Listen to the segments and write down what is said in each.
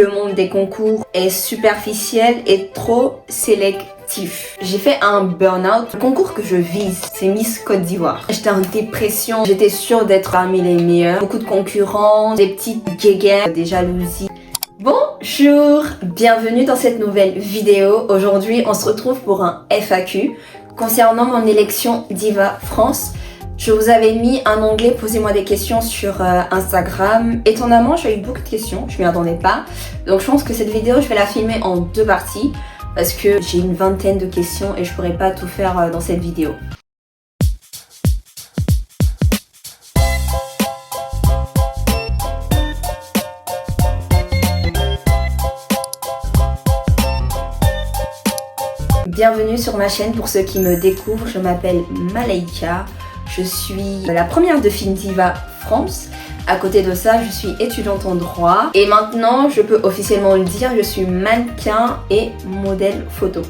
Le monde des concours est superficiel et trop sélectif. J'ai fait un burn-out. Le concours que je vise, c'est Miss Côte d'Ivoire. J'étais en dépression, j'étais sûre d'être parmi les meilleurs. Beaucoup de concurrence, des petites guéguerres, des jalousies. Bonjour, bienvenue dans cette nouvelle vidéo. Aujourd'hui, on se retrouve pour un FAQ concernant mon élection Diva France. Je vous avais mis un onglet posez-moi des questions sur Instagram. Étonnamment, j'ai eu beaucoup de questions, je m'y attendais pas. Donc je pense que cette vidéo, je vais la filmer en deux parties parce que j'ai une vingtaine de questions et je pourrais pas tout faire dans cette vidéo. Bienvenue sur ma chaîne pour ceux qui me découvrent, je m'appelle Malaika. Je suis la première de Film Diva France. À côté de ça, je suis étudiante en droit. Et maintenant, je peux officiellement le dire, je suis mannequin et modèle photo.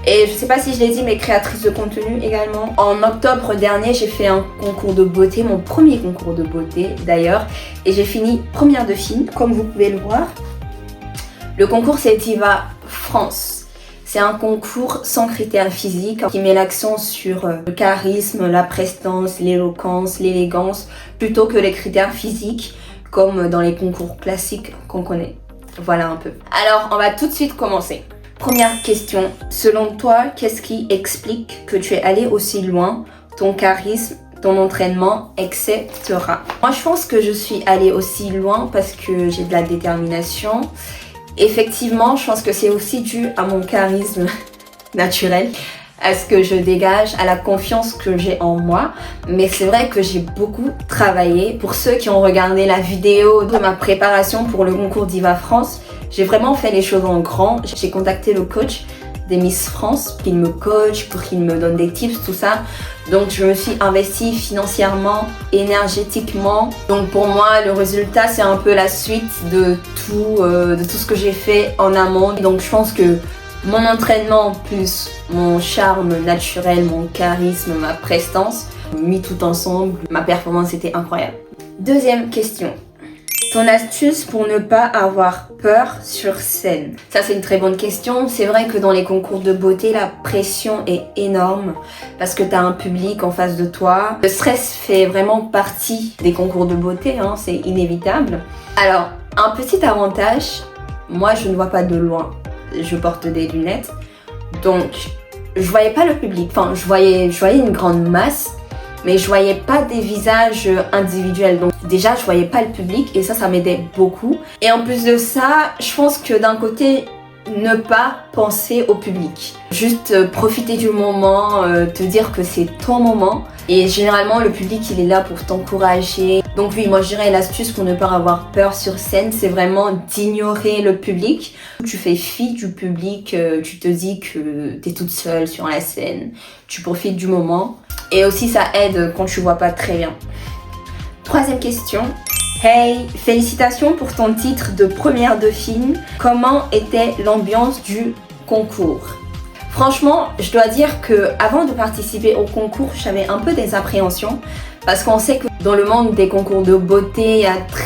Et je sais pas si je l'ai dit, mais créatrice de contenu également. En octobre dernier, j'ai fait un concours de beauté, mon premier concours de beauté d'ailleurs. Et j'ai fini première de film, comme vous pouvez le voir. Le concours, c'est Diva France. C'est un concours sans critères physiques qui met l'accent sur le charisme, la prestance, l'éloquence, l'élégance, plutôt que les critères physiques comme dans les concours classiques qu'on connaît. Voilà un peu. Alors, on va tout de suite commencer. Première question. Selon toi, qu'est-ce qui explique que tu es allé aussi loin, ton charisme, ton entraînement, etc. Moi, je pense que je suis allée aussi loin parce que j'ai de la détermination. Effectivement, je pense que c'est aussi dû à mon charisme naturel, à ce que je dégage, à la confiance que j'ai en moi. Mais c'est vrai que j'ai beaucoup travaillé. Pour ceux qui ont regardé la vidéo de ma préparation pour le concours Diva France, j'ai vraiment fait les choses en grand. J'ai contacté le coach des Miss France pour qu'il me coach, pour qu'il me donne des tips, tout ça. Donc je me suis investie financièrement, énergétiquement. Donc pour moi, le résultat, c'est un peu la suite de tout ce que j'ai fait en amont. Donc je pense que mon entraînement plus mon charme naturel, mon charisme, ma prestance, mis tout ensemble, ma performance était incroyable. Deuxième question. Ton astuce pour ne pas avoir peur sur scène? Ça, c'est une très bonne question. C'est vrai que dans les concours de beauté, la pression est énorme parce que tu as un public en face de toi. Le stress fait vraiment partie des concours de beauté, hein, c'est inévitable. Alors, un petit avantage, moi, je ne vois pas de loin. Je porte des lunettes, donc je voyais pas le public. Enfin, je voyais une grande masse, mais je voyais pas des visages individuels. Donc déjà, je voyais pas le public et ça m'aidait beaucoup. Et en plus de ça, je pense que d'un côté, ne pas penser au public. Juste profiter du moment, te dire que c'est ton moment. Et généralement, le public, il est là pour t'encourager. Donc oui, moi je dirais l'astuce pour ne pas avoir peur sur scène, c'est vraiment d'ignorer le public. Tu fais fi du public, tu te dis que t'es toute seule sur la scène. Tu profites du moment. Et aussi, ça aide quand tu vois pas très bien. Troisième question. Hey, félicitations pour ton titre de première de film. Comment était l'ambiance du concours? Franchement, je dois dire que avant de participer au concours, j'avais un peu des appréhensions parce qu'on sait que dans le monde des concours de beauté,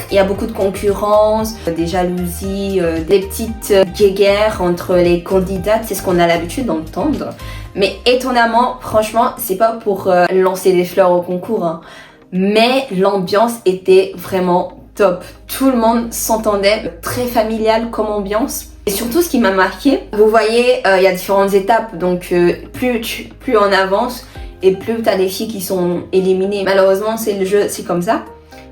il y a beaucoup de concurrence, des jalousies, des petites guéguerres entre les candidates, c'est ce qu'on a l'habitude d'entendre. Mais étonnamment, franchement, c'est pas pour lancer des fleurs au concours, hein, mais l'ambiance était vraiment top. Tout le monde s'entendait, très familial comme ambiance. Et surtout, ce qui m'a marqué, vous voyez, il y a différentes étapes, donc plus on avance et plus t'as des filles qui sont éliminées. Malheureusement, c'est le jeu, c'est comme ça.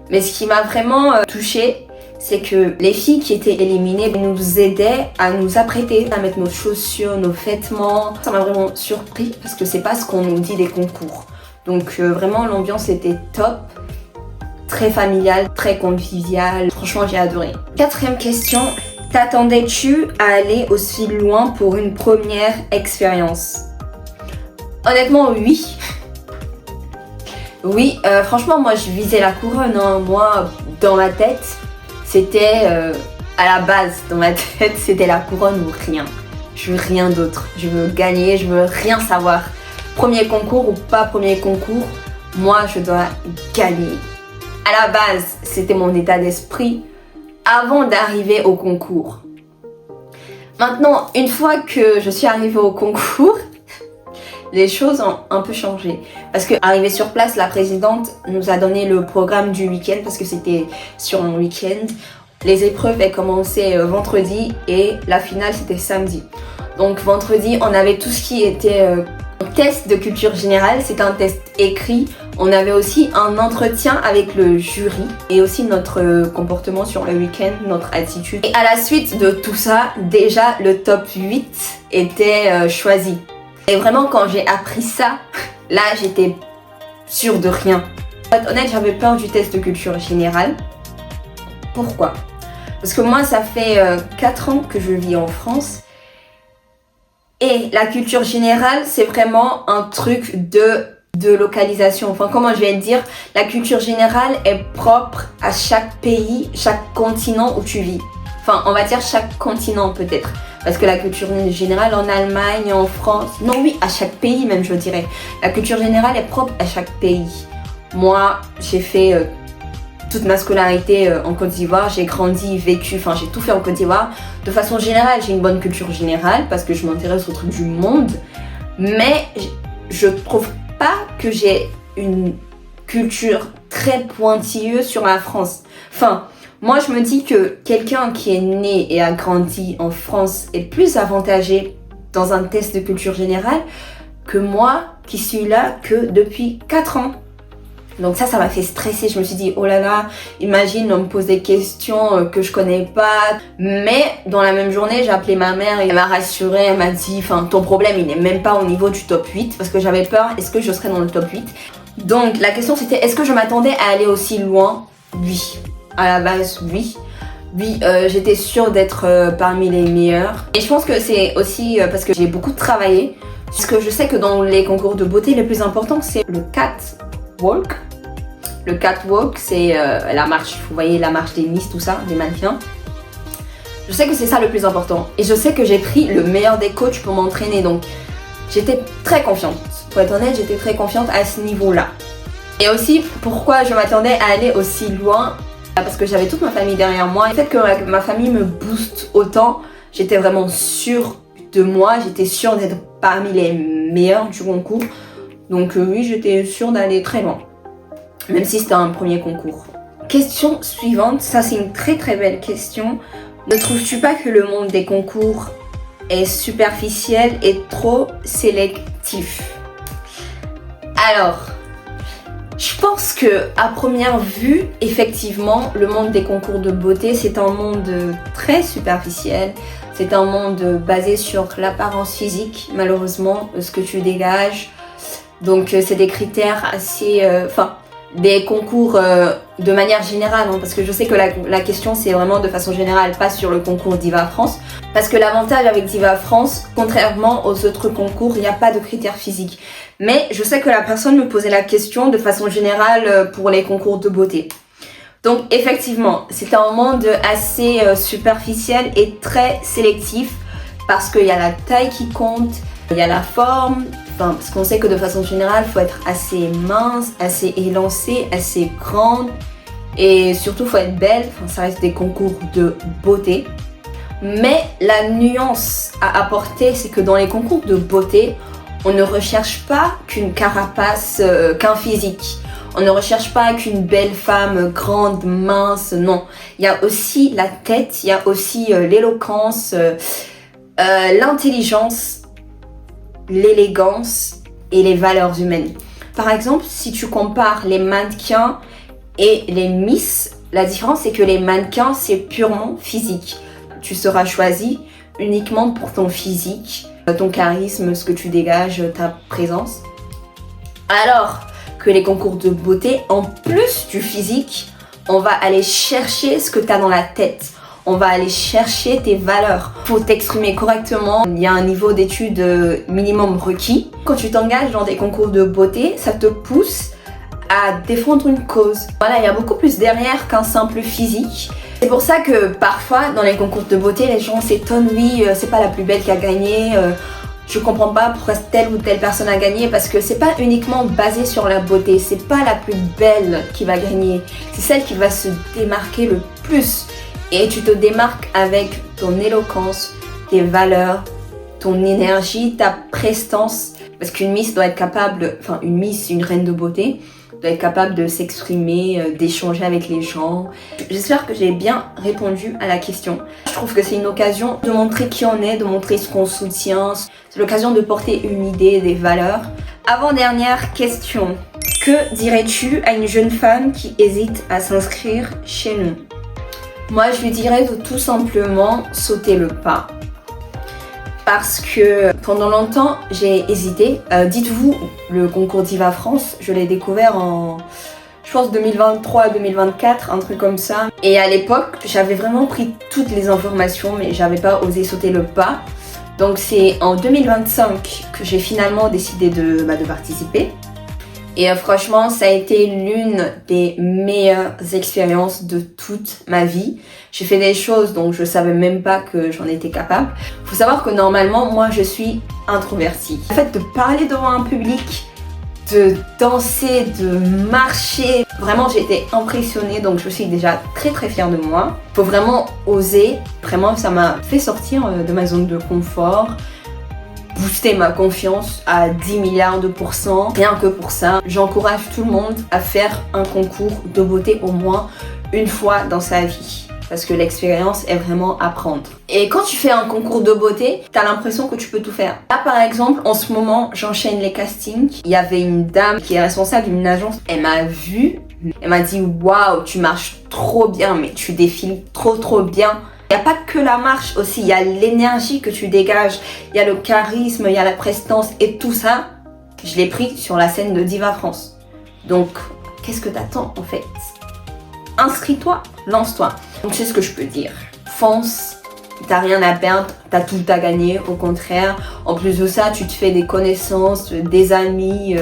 Mais ce qui m'a vraiment touchée, c'est que les filles qui étaient éliminées nous aidaient à nous apprêter, à mettre nos chaussures, nos vêtements. Ça m'a vraiment surpris parce que c'est pas ce qu'on nous dit des concours. Donc vraiment, l'ambiance était top. Très familiale, très conviviale. Franchement, j'ai adoré. Quatrième question. T'attendais-tu à aller aussi loin pour une première expérience? Honnêtement, oui. Oui, franchement, moi, je visais la couronne. Hein. Moi, dans ma tête, c'était à la base, dans ma tête, c'était la couronne ou rien. Je veux rien d'autre. Je veux gagner, je veux rien savoir. Premier concours ou pas premier concours, moi, je dois gagner. À la base, c'était mon état d'esprit avant d'arriver au concours. Maintenant, une fois que je suis arrivée au concours, les choses ont un peu changé. Parce que arrivée sur place, la présidente nous a donné le programme du week-end parce que c'était sur un week-end. Les épreuves elles commençaient vendredi et la finale c'était samedi. Donc vendredi, on avait tout ce qui était un test de culture générale, c'était un test écrit. On avait aussi un entretien avec le jury et aussi notre comportement sur le week-end, notre attitude. Et à la suite de tout ça, déjà le top 8 était choisi. Et vraiment quand j'ai appris ça, là j'étais sûre de rien. Pour être honnête, j'avais peur du test de culture générale. Pourquoi ? Parce que moi ça fait 4 ans que je vis en France. Et la culture générale c'est vraiment un truc de localisation. Enfin comment je vais dire, la culture générale est propre à chaque pays, chaque continent où tu vis. Enfin on va dire chaque continent peut-être. Parce que la culture générale en Allemagne, en France, non oui, à chaque pays même je dirais. La culture générale est propre à chaque pays. Moi, j'ai fait toute ma scolarité en Côte d'Ivoire, j'ai grandi, vécu, enfin j'ai tout fait en Côte d'Ivoire. De façon générale, j'ai une bonne culture générale parce que je m'intéresse au truc du monde. Mais je trouve pas que j'ai une culture très pointilleuse sur la France. Enfin, moi, je me dis que quelqu'un qui est né et a grandi en France est plus avantagé dans un test de culture générale que moi qui suis là que depuis 4 ans. Donc ça m'a fait stresser. Je me suis dit, oh là là, imagine, on me pose des questions que je connais pas. Mais dans la même journée, j'ai appelé ma mère et elle m'a rassurée. Elle m'a dit, enfin, ton problème, il n'est même pas au niveau du top 8 parce que j'avais peur, est-ce que je serais dans le top 8 ? Donc la question c'était, est-ce que je m'attendais à aller aussi loin ? Oui. À la base, oui. Oui, j'étais sûre d'être parmi les meilleurs. Et je pense que c'est aussi parce que j'ai beaucoup travaillé. Parce que je sais que dans les concours de beauté, le plus important, c'est le catwalk. Le catwalk, c'est la marche. Vous voyez, la marche des Miss, tout ça, des mannequins. Je sais que c'est ça le plus important. Et je sais que j'ai pris le meilleur des coachs pour m'entraîner. Donc, j'étais très confiante. Pour être honnête, j'étais très confiante à ce niveau-là. Et aussi, pourquoi je m'attendais à aller aussi loin ? Parce que j'avais toute ma famille derrière moi. Le fait que ma famille me booste autant, j'étais vraiment sûre de moi. J'étais sûre d'être parmi les meilleurs du concours. Donc oui, j'étais sûre d'aller très loin. Même si c'était un premier concours. Question suivante, ça c'est une très très belle question. Ne trouves-tu pas que le monde des concours est superficiel et trop sélectif ? Alors... je pense que à première vue, effectivement, le monde des concours de beauté, c'est un monde très superficiel. C'est un monde basé sur l'apparence physique, malheureusement, ce que tu dégages. Donc c'est des critères assez... des concours de manière générale, hein, parce que je sais que la question c'est vraiment de façon générale, pas sur le concours Diva France. Parce que l'avantage avec Diva France, contrairement aux autres concours, il n'y a pas de critères physiques. Mais je sais que la personne me posait la question de façon générale pour les concours de beauté. Donc effectivement, c'est un monde assez superficiel et très sélectif parce qu'il y a la taille qui compte, il y a la forme, parce qu'on sait que de façon générale, il faut être assez mince, assez élancée, assez grande et surtout il faut être belle, ça reste des concours de beauté. Mais la nuance à apporter, c'est que dans les concours de beauté, on ne recherche pas qu'une carapace, qu'un physique. On ne recherche pas qu'une belle femme grande, mince, non. Il y a aussi la tête, il y a aussi l'éloquence, l'intelligence, l'élégance et les valeurs humaines. Par exemple, si tu compares les mannequins et les Miss, la différence c'est que les mannequins c'est purement physique. Tu seras choisi uniquement pour ton physique, ton charisme, ce que tu dégages, ta présence. Alors que les concours de beauté, en plus du physique, on va aller chercher ce que tu as dans la tête. On va aller chercher tes valeurs. Pour t'exprimer correctement, il y a un niveau d'études minimum requis. Quand tu t'engages dans des concours de beauté, ça te pousse à défendre une cause. Voilà, il y a beaucoup plus derrière qu'un simple physique. C'est pour ça que parfois, dans les concours de beauté, les gens s'étonnent, oui, c'est pas la plus belle qui a gagné, je comprends pas pourquoi telle ou telle personne a gagné, parce que c'est pas uniquement basé sur la beauté, c'est pas la plus belle qui va gagner, c'est celle qui va se démarquer le plus. Et tu te démarques avec ton éloquence, tes valeurs, ton énergie, ta prestance. Parce qu'une Miss doit être capable, enfin une Miss, une reine de beauté, doit être capable de s'exprimer, d'échanger avec les gens. J'espère que j'ai bien répondu à la question. Je trouve que c'est une occasion de montrer qui on est, de montrer ce qu'on soutient. C'est l'occasion de porter une idée, des valeurs. Avant-dernière question. Que dirais-tu à une jeune femme qui hésite à s'inscrire chez nous? Moi, je lui dirais de tout simplement sauter le pas. Parce que pendant longtemps, j'ai hésité. Dites-vous, le concours Diva France, je l'ai découvert en, je pense, 2023-2024, un truc comme ça. Et à l'époque, j'avais vraiment pris toutes les informations, mais j'avais pas osé sauter le pas. Donc c'est en 2025 que j'ai finalement décidé de participer. Et franchement, ça a été l'une des meilleures expériences de toute ma vie. J'ai fait des choses dont je savais même pas que j'en étais capable. Faut savoir que normalement, moi, je suis introvertie. Le fait de parler devant un public, de danser, de marcher, vraiment, j'ai été impressionnée. Donc, je suis déjà très très fière de moi. Faut vraiment oser. Vraiment, ça m'a fait sortir de ma zone de confort. Booster ma confiance à 10 milliards de %. Rien que pour ça, j'encourage tout le monde à faire un concours de beauté au moins une fois dans sa vie. Parce que l'expérience est vraiment à prendre. Et quand tu fais un concours de beauté, t'as l'impression que tu peux tout faire. Là par exemple, en ce moment, j'enchaîne les castings. Il y avait une dame qui est responsable d'une agence. Elle m'a vue. Elle m'a dit « Waouh, tu marches trop bien, mais tu défiles trop bien ». Il n'y a pas que la marche aussi, il y a l'énergie que tu dégages, il y a le charisme, il y a la prestance et tout ça, je l'ai pris sur la scène de Diva France. Donc, qu'est-ce que t'attends en fait? Inscris-toi, lance-toi. Donc c'est ce que je peux dire. Fonce, t'as rien à perdre, t'as tout à gagner, au contraire. En plus de ça, tu te fais des connaissances, des amis...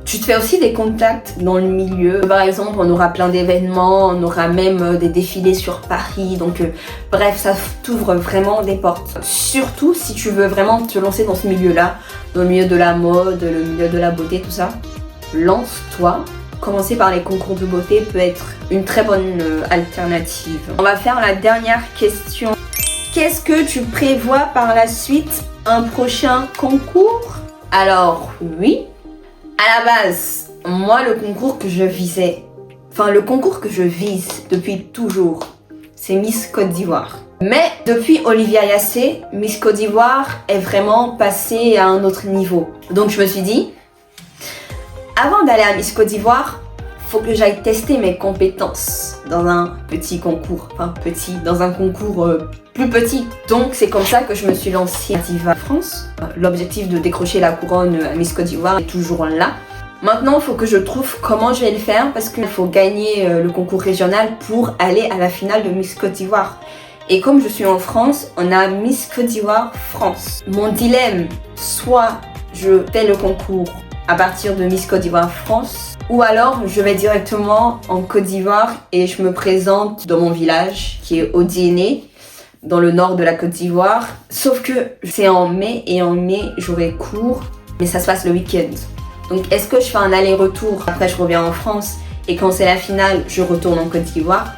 Tu te fais aussi des contacts dans le milieu. Par exemple, on aura plein d'événements, on aura même des défilés sur Paris. Donc, bref, ça t'ouvre vraiment des portes. Surtout si tu veux vraiment te lancer dans ce milieu-là, dans le milieu de la mode, le milieu de la beauté, tout ça. Lance-toi. Commencer par les concours de beauté peut être une très bonne alternative. On va faire la dernière question. Qu'est-ce que tu prévois par la suite? Un prochain concours? Alors, oui. À la base, moi, le concours que je visais, enfin le concours que je vise depuis toujours, c'est Miss Côte d'Ivoire. Mais depuis Olivia Yassé, Miss Côte d'Ivoire est vraiment passée à un autre niveau. Donc je me suis dit, avant d'aller à Miss Côte d'Ivoire, faut que j'aille tester mes compétences dans un petit concours. Enfin petit, dans un concours plus petit. Donc c'est comme ça que je me suis lancée à Diva France. L'objectif de décrocher la couronne à Miss Côte d'Ivoire est toujours là. Maintenant, il faut que je trouve comment je vais le faire parce qu'il faut gagner le concours régional pour aller à la finale de Miss Côte d'Ivoire. Et comme je suis en France, on a Miss Côte d'Ivoire France. Mon dilemme, soit je fais le concours à partir de Miss Côte d'Ivoire France, ou alors je vais directement en Côte d'Ivoire et je me présente dans mon village qui est Odiéné, dans le nord de la Côte d'Ivoire. Sauf que c'est en mai et en mai j'aurai cours, mais ça se passe le week-end. Donc est-ce que je fais un aller-retour, après je reviens en France et quand c'est la finale je retourne en Côte d'Ivoire?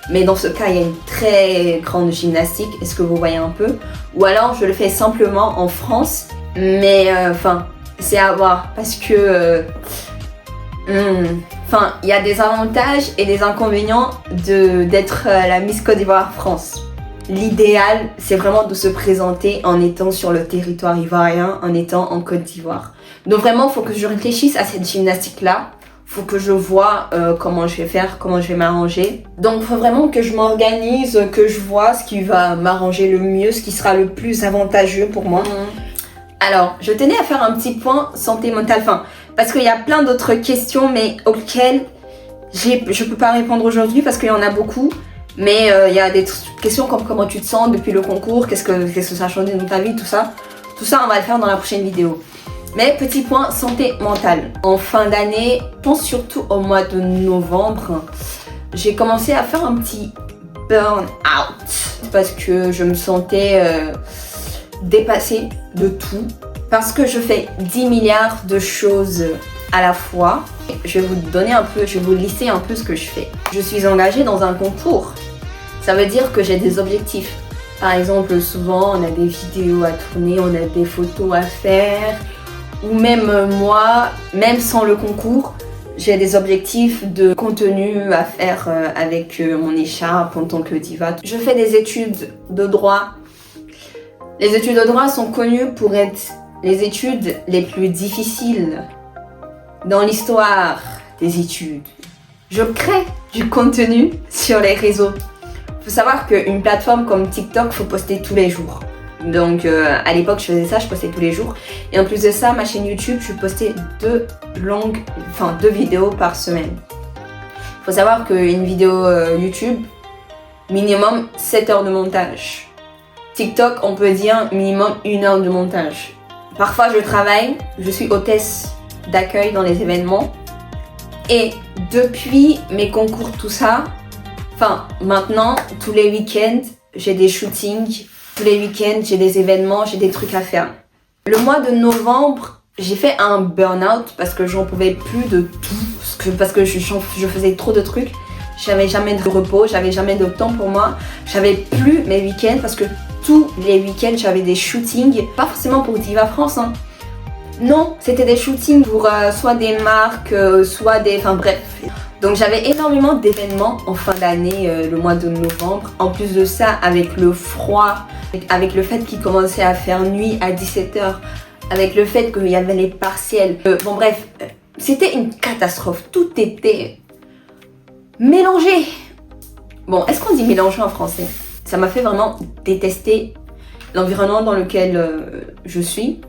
Mais dans ce cas il y a une très grande gymnastique, est-ce que vous voyez un peu? Ou alors je le fais simplement en France, mais c'est à voir parce que il y a des avantages et des inconvénients d'être la Miss Côte d'Ivoire France. L'idéal, c'est vraiment de se présenter en étant sur le territoire ivoirien, en étant en Côte d'Ivoire. Donc vraiment, il faut que je réfléchisse à cette gymnastique-là. Il faut que je vois comment je vais faire, comment je vais m'arranger. Donc il faut vraiment que je m'organise, que je vois ce qui va m'arranger le mieux, ce qui sera le plus avantageux pour moi. Alors, je tenais à faire un petit point santé mentale, parce qu'il y a plein d'autres questions, mais auxquelles je peux pas répondre aujourd'hui parce qu'il y en a beaucoup. Mais il y a des questions comme comment tu te sens depuis le concours, qu'est-ce que ça a changé dans ta vie, tout ça. Tout ça, on va le faire dans la prochaine vidéo. Mais petit point santé mentale. En fin d'année, je pense surtout au mois de novembre, j'ai commencé à faire un petit burn-out parce que je me sentais dépassée de tout. Parce que je fais 10 milliards de choses à la fois. Je vais vous lister un peu ce que je fais. Je suis engagée dans un concours. Ça veut dire que j'ai des objectifs Par exemple, souvent on a des vidéos à tourner, on a des photos à faire, ou même moi, même sans le concours, j'ai des objectifs de contenu à faire avec mon écharpe en tant que diva. Je fais des études de droit. Les études de droit sont connues pour être les études les plus difficiles dans l'histoire des études. Je crée du contenu sur les réseaux. Il faut savoir qu'une plateforme comme TikTok, il faut poster tous les jours. Donc à l'époque je faisais ça, je postais tous les jours. Et en plus de ça, ma chaîne YouTube, je postais deux vidéos par semaine. Il faut savoir qu'une vidéo YouTube, minimum 7 heures de montage. TikTok, on peut dire minimum 1 heure de montage. Parfois je travaille, je suis hôtesse d'accueil dans les événements. Et depuis mes concours, tout ça, maintenant, tous les week-ends, j'ai des shootings. Tous les week-ends, j'ai des événements, j'ai des trucs à faire. Le mois de novembre, j'ai fait un burn-out parce que j'en pouvais plus de tout. Parce que je faisais trop de trucs. J'avais jamais de repos, j'avais jamais de temps pour moi. J'avais plus mes week-ends parce que tous les week-ends, j'avais des shootings. Pas forcément pour Diva France, hein. Non, c'était des shootings pour soit des marques, soit des... bref. Donc j'avais énormément d'événements en fin d'année, le mois de novembre. En plus de ça, avec le froid, avec le fait qu'il commençait à faire nuit à 17h, avec le fait qu'il y avait les partiels. C'était une catastrophe. Tout était mélangé. Bon, est-ce qu'on dit mélangé en français? Ça m'a fait vraiment détester l'environnement dans lequel je suis.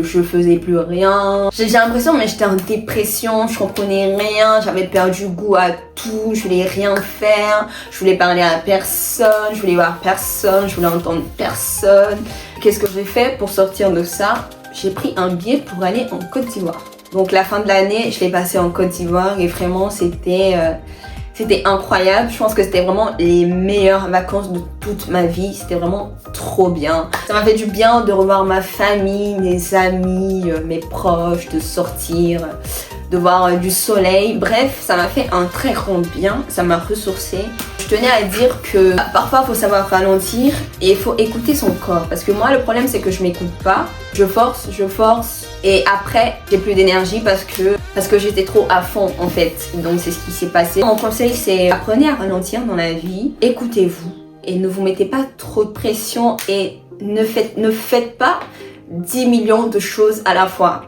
Je faisais plus rien. J'ai l'impression, mais j'étais en dépression, je comprenais rien, j'avais perdu goût à tout, je voulais rien faire, je voulais parler à personne, je voulais voir personne, je voulais entendre personne. Qu'est-ce que j'ai fait pour sortir de ça? J'ai pris un billet pour aller en Côte d'Ivoire. Donc la fin de l'année, je l'ai passé en Côte d'Ivoire et vraiment c'était incroyable. Je pense que c'était vraiment les meilleures vacances de toute ma vie. C'était vraiment trop bien. Ça m'a fait du bien de revoir ma famille, mes amis, mes proches, de sortir, de voir du soleil. Bref, ça m'a fait un très grand bien. Ça m'a ressourcé. Je tenais à dire que parfois il faut savoir ralentir et il faut écouter son corps. Parce que moi, le problème, c'est que je m'écoute pas. Je force. Et après, j'ai plus d'énergie parce que j'étais trop à fond en fait. Donc c'est ce qui s'est passé. Mon conseil, c'est apprenez à ralentir dans la vie. Écoutez-vous et ne vous mettez pas trop de pression et ne faites pas 10 millions de choses à la fois.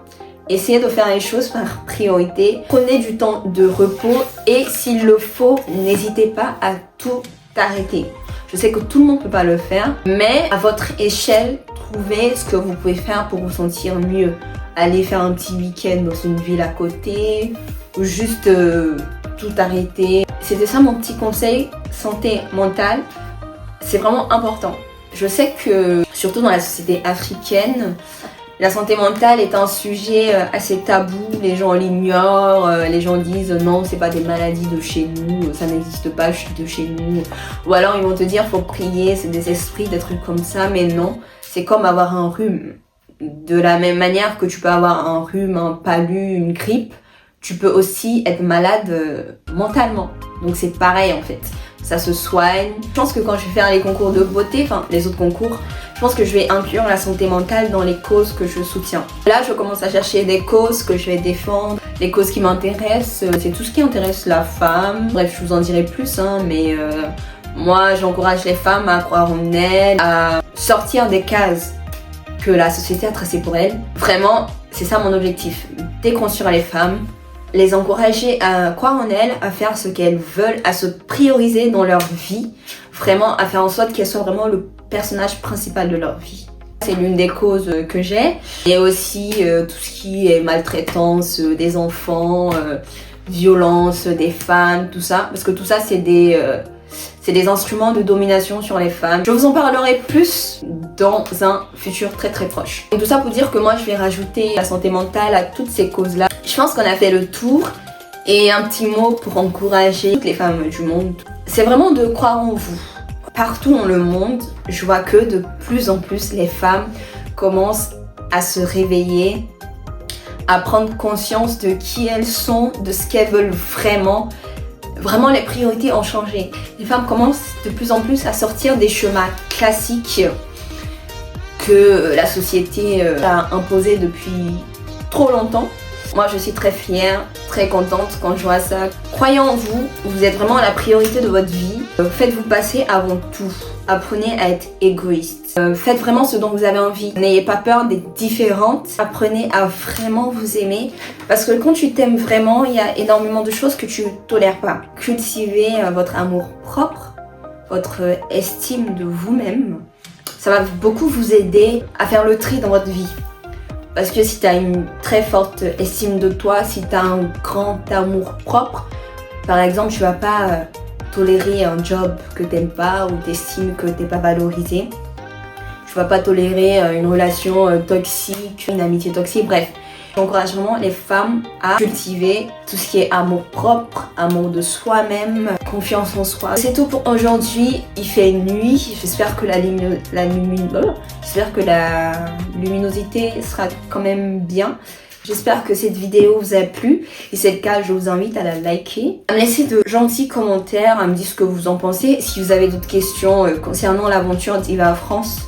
Essayez de faire les choses par priorité. Prenez du temps de repos et s'il le faut, n'hésitez pas à tout arrêter. Je sais que tout le monde ne peut pas le faire, mais à votre échelle, trouvez ce que vous pouvez faire pour vous sentir mieux. Allez faire un petit week-end dans une ville à côté ou juste tout arrêter. C'était ça mon petit conseil, santé mentale, c'est vraiment important. Je sais que, surtout dans la société africaine, la santé mentale est un sujet assez tabou, les gens l'ignorent, les gens disent non, c'est pas des maladies de chez nous, ça n'existe pas de chez nous. Ou alors ils vont te dire faut prier, c'est des esprits, des trucs comme ça, mais non, c'est comme avoir un rhume. De la même manière que tu peux avoir un rhume, un palu, une grippe, tu peux aussi être malade mentalement. Donc c'est pareil en fait, ça se soigne. Je pense que quand je vais faire les concours de beauté, les autres concours, je pense que je vais inclure la santé mentale dans les causes que je soutiens. Là, je commence à chercher des causes que je vais défendre, les causes qui m'intéressent. C'est tout ce qui intéresse la femme. Bref, je vous en dirai plus, mais moi, j'encourage les femmes à croire en elles, à sortir des cases que la société a tracées pour elles. Vraiment, c'est ça mon objectif. Déconstruire les femmes, les encourager à croire en elles, à faire ce qu'elles veulent, à se prioriser dans leur vie, vraiment à faire en sorte qu'elles soient vraiment le personnage principal de leur vie. C'est l'une des causes que j'ai. Et aussi tout ce qui est maltraitance des enfants, violence des femmes, tout ça. Parce que tout ça, c'est des instruments de domination sur les femmes. Je vous en parlerai plus dans un futur très très proche. Et tout ça pour dire que moi, je vais rajouter la santé mentale à toutes ces causes-là. Je pense qu'on a fait le tour. Et un petit mot pour encourager toutes les femmes du monde. C'est vraiment de croire en vous. Partout dans le monde, je vois que de plus en plus les femmes commencent à se réveiller, à prendre conscience de qui elles sont, de ce qu'elles veulent vraiment. Vraiment, les priorités ont changé. Les femmes commencent de plus en plus à sortir des chemins classiques que la société a imposés depuis trop longtemps. Moi, je suis très fière, très contente quand je vois ça. Croyez en vous, vous êtes vraiment la priorité de votre vie. Faites-vous passer avant tout. Apprenez à être égoïste. Faites vraiment ce dont vous avez envie. N'ayez pas peur d'être différente. Apprenez à vraiment vous aimer. Parce que quand tu t'aimes vraiment, il y a énormément de choses que tu ne tolères pas. Cultivez votre amour propre, votre estime de vous-même. Ça va beaucoup vous aider à faire le tri dans votre vie. Parce que si tu as une très forte estime de toi, si tu as un grand amour propre, par exemple, tu vas pas tolérer un job que t'aimes pas ou t'estimes que t'es pas valorisé. Tu vas pas tolérer une relation toxique, une amitié toxique, bref. J'encourage vraiment les femmes à cultiver tout ce qui est amour propre, amour de soi-même, confiance en soi. C'est tout pour aujourd'hui. Il fait nuit. J'espère que la luminosité sera quand même bien. J'espère que cette vidéo vous a plu. Si c'est le cas, je vous invite à la liker. À me laisser de gentils commentaires, à me dire ce que vous en pensez. Si vous avez d'autres questions concernant l'aventure d'Hiva France,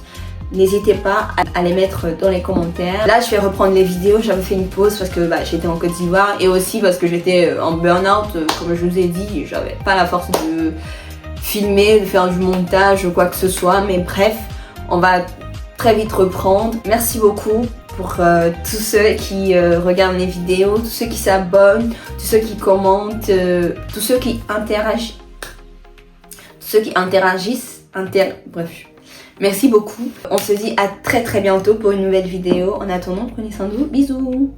n'hésitez pas à les mettre dans les commentaires. Là, je vais reprendre les vidéos. J'avais fait une pause parce que j'étais en Côte d'Ivoire et aussi parce que j'étais en burn-out. Comme je vous ai dit, j'avais pas la force de filmer, de faire du montage ou quoi que ce soit. Mais bref, on va très vite reprendre. Merci beaucoup pour tous ceux qui regardent les vidéos, tous ceux qui s'abonnent, tous ceux qui commentent, tous ceux qui interagissent. Bref. Merci beaucoup. On se dit à très bientôt pour une nouvelle vidéo. En attendant, prenez soin de vous. Bisous.